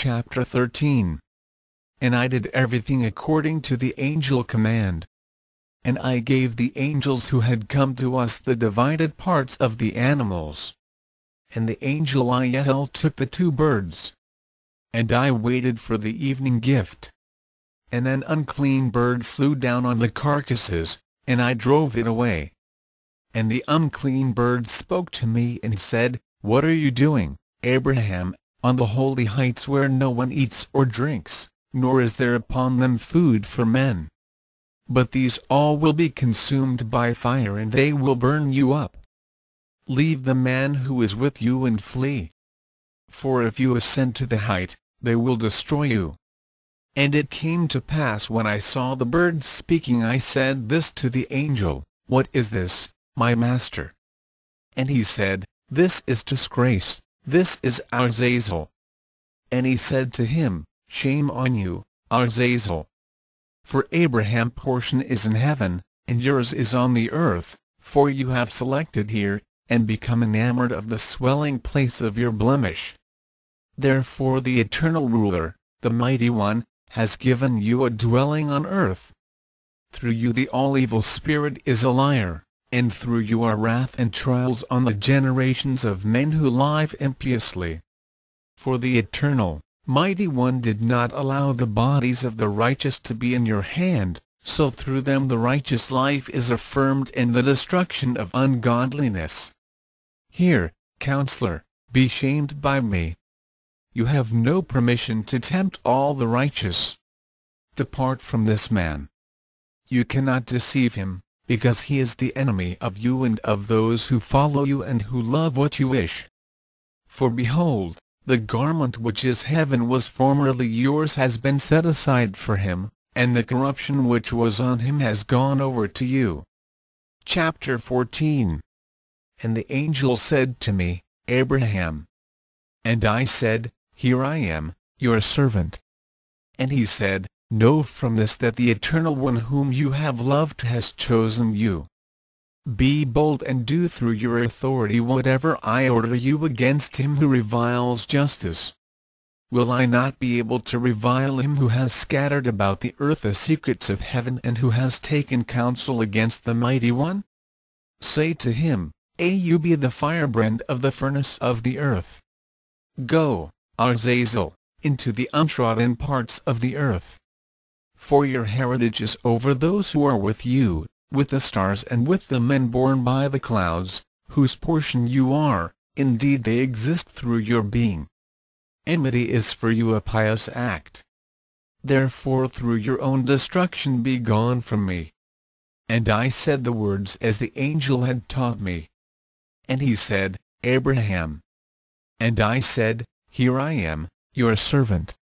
Chapter 13. And I did everything according to the angel command. And I gave the angels who had come to us the divided parts of the animals. And the angel Iel took the 2 birds. And I waited for the evening gift. And an unclean bird flew down on the carcasses, and I drove it away. And the unclean bird spoke to me and said, "What are you doing, Abraham, on the holy heights where no one eats or drinks, nor is there upon them food for men? But these all will be consumed by fire, and they will burn you up. Leave the man who is with you and flee. For if you ascend to the height, they will destroy you." And it came to pass, when I saw the bird speaking, I said this to the angel, "What is this, my master?" And he said, "This is disgrace, this is Azazel." And he said to him, "Shame on you, Azazel. For Abraham's portion is in heaven, and yours is on the earth, for you have selected here, and become enamored of the swelling place of your blemish. Therefore the eternal ruler, the mighty one, has given you a dwelling on earth. Through you the all-evil spirit is a liar, and through you are wrath and trials on the generations of men who live impiously. For the eternal, mighty one did not allow the bodies of the righteous to be in your hand, so through them the righteous life is affirmed in the destruction of ungodliness. Here, counselor, be shamed by me. You have no permission to tempt all the righteous. Depart from this man. You cannot deceive him, because he is the enemy of you and of those who follow you and who love what you wish. For behold, the garment which is heaven was formerly yours has been set aside for him, and the corruption which was on him has gone over to you." Chapter 14. And the angel said to me, "Abraham." And I said, "Here I am, your servant." And he said, "Know from this that the Eternal One whom you have loved has chosen you. Be bold and do through your authority whatever I order you against him who reviles justice. Will I not be able to revile him who has scattered about the earth the secrets of heaven and who has taken counsel against the Mighty One? Say to him, you be the firebrand of the furnace of the earth. Go, Azazel, into the untrodden parts of the earth. For your heritage is over those who are with you, with the stars and with the men born by the clouds, whose portion you are, indeed they exist through your being. Enmity is for you a pious act. Therefore through your own destruction be gone from me." And I said the words as the angel had taught me. And he said, "Abraham." And I said, "Here I am, your servant."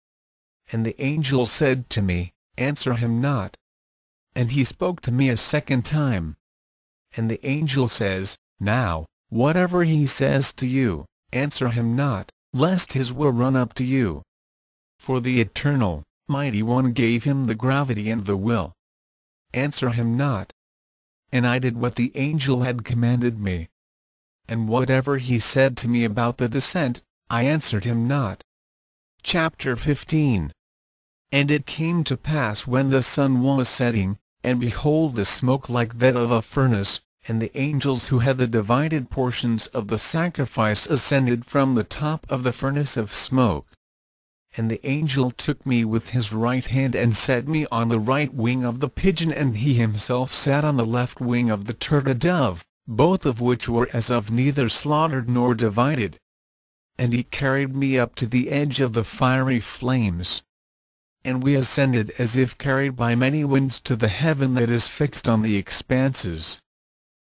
And the angel said to me, "Answer him not." And he spoke to me a second time. And the angel says, "Now, whatever he says to you, answer him not, lest his will run up to you. For the Eternal, Mighty One gave him the gravity and the will. Answer him not." And I did what the angel had commanded me. And whatever he said to me about the descent, I answered him not. Chapter 15. And it came to pass when the sun was setting, and behold a smoke like that of a furnace, and the angels who had the divided portions of the sacrifice ascended from the top of the furnace of smoke. And the angel took me with his right hand and set me on the right wing of the pigeon, and he himself sat on the left wing of the turtle-dove, both of which were as of neither slaughtered nor divided. And he carried me up to the edge of the fiery flames. And we ascended as if carried by many winds to the heaven that is fixed on the expanses.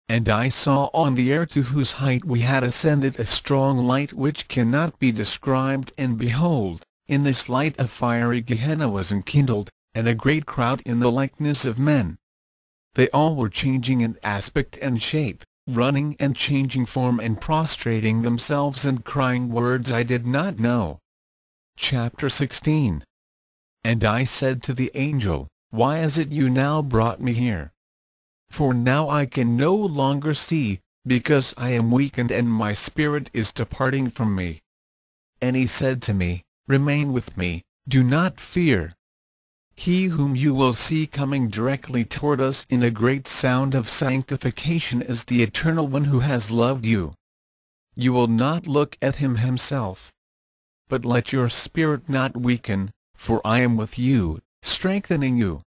And I saw on the air to whose height we had ascended a strong light which cannot be described, and behold, in this light a fiery Gehenna was enkindled, and a great crowd in the likeness of men. They all were changing in aspect and shape, running and changing form and prostrating themselves and crying words I did not know. Chapter 16. And I said to the angel, "Why is it you now brought me here? For now I can no longer see, because I am weakened and my spirit is departing from me." And he said to me, remain with me, do not fear. He whom you will see coming directly toward us in a great sound of sanctification is the Eternal One who has loved you. You will not look at him himself. But let your spirit not weaken, for I am with you, strengthening you.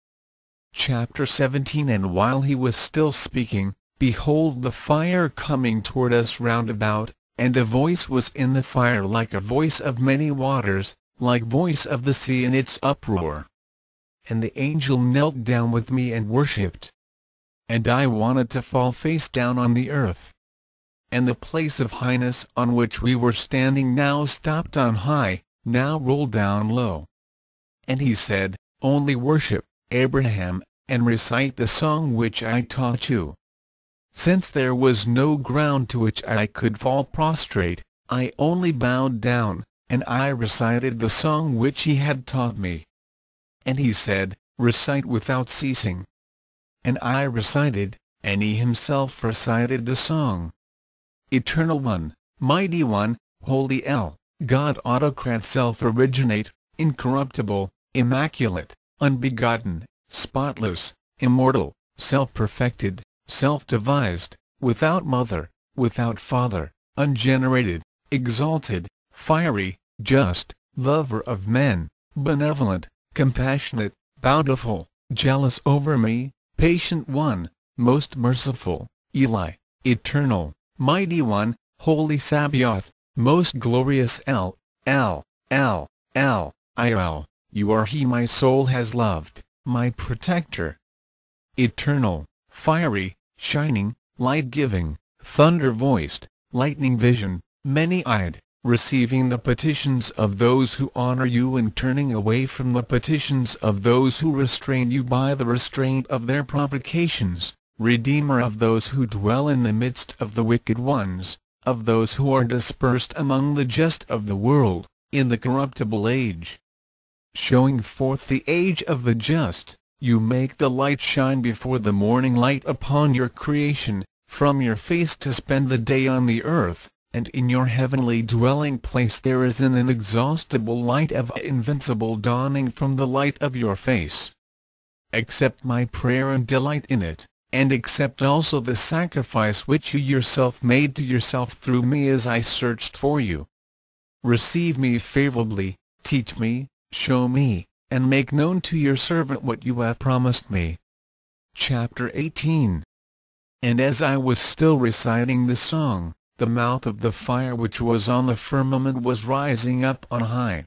Chapter 17. And while he was still speaking, behold the fire coming toward us round about, and a voice was in the fire like a voice of many waters, like voice of the sea in its uproar. And the angel knelt down with me and worshipped. And I wanted to fall face down on the earth. And the place of highness on which we were standing now stopped on high, now rolled down low. And he said, Only worship, Abraham, and recite the song which I taught you. Since there was no ground to which I could fall prostrate, I only bowed down, and I recited the song which he had taught me. And he said, Recite without ceasing. And I recited, and he himself recited the song. Eternal One, Mighty One, Holy El, God Autocrat Self-Originate, Incorruptible, Immaculate, Unbegotten, Spotless, Immortal, Self-Perfected, Self-Devised, Without Mother, Without Father, Ungenerated, Exalted, Fiery, Just, Lover of men, Benevolent, Compassionate, Bountiful, Jealous over me, Patient One, Most Merciful, Eli, Eternal, Mighty One, Holy Sabaoth, Most Glorious El, Il, you are he my soul has loved, my Protector. Eternal, Fiery, Shining, Light-giving, Thunder-voiced, Lightning-vision, Many-eyed, receiving the petitions of those who honor you and turning away from the petitions of those who restrain you by the restraint of their provocations, Redeemer of those who dwell in the midst of the wicked ones, of those who are dispersed among the just of the world, in the corruptible age. Showing forth the age of the just, you make the light shine before the morning light upon your creation, from your face to spend the day on the earth, and in your heavenly dwelling place there is an inexhaustible light of invincible dawning from the light of your face. Accept my prayer and delight in it, and accept also the sacrifice which you yourself made to yourself through me as I searched for you. Receive me favorably, teach me, show me, and make known to your servant what you have promised me. Chapter 18. And as I was still reciting the song, the mouth of the fire which was on the firmament was rising up on high.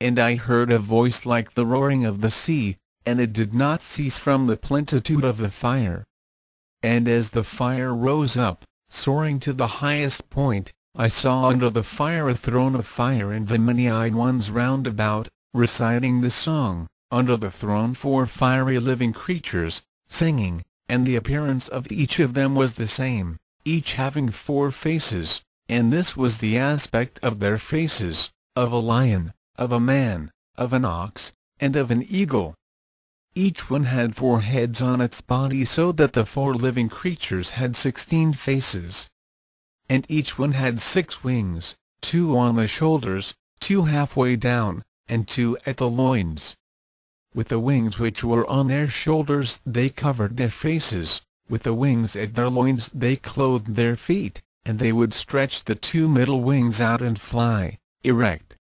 And I heard a voice like the roaring of the sea, and it did not cease from the plenitude of the fire. And as the fire rose up, soaring to the highest point, I saw under the fire a throne of fire and the many-eyed ones round about, reciting the song, under the throne 4 fiery living creatures, singing, and the appearance of each of them was the same, each having 4 faces, and this was the aspect of their faces, of a lion, of a man, of an ox, and of an eagle. Each one had 4 heads on its body, so that the 4 living creatures had 16 faces. And each one had 6 wings, 2 on the shoulders, 2 halfway down, and 2 at the loins. With the wings which were on their shoulders they covered their faces, with the wings at their loins they clothed their feet, and they would stretch the 2 middle wings out and fly, erect.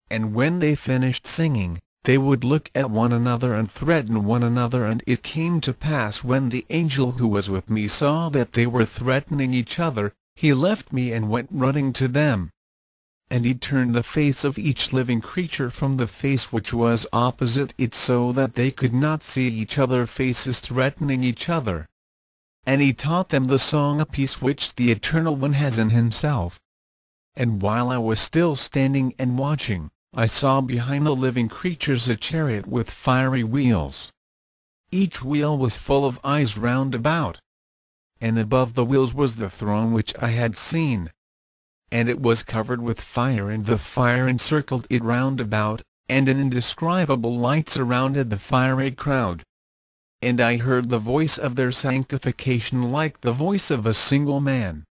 And when they finished singing, they would look at one another and threaten one another. And it came to pass, when the angel who was with me saw that they were threatening each other, he left me and went running to them. And he turned the face of each living creature from the face which was opposite it, so that they could not see each other faces threatening each other. And he taught them the song of peace which the Eternal One has in himself. And while I was still standing and watching, I saw behind the living creatures a chariot with fiery wheels. Each wheel was full of eyes round about. And above the wheels was the throne which I had seen. And it was covered with fire, and the fire encircled it round about, and an indescribable light surrounded the fiery crowd. And I heard the voice of their sanctification like the voice of a single man,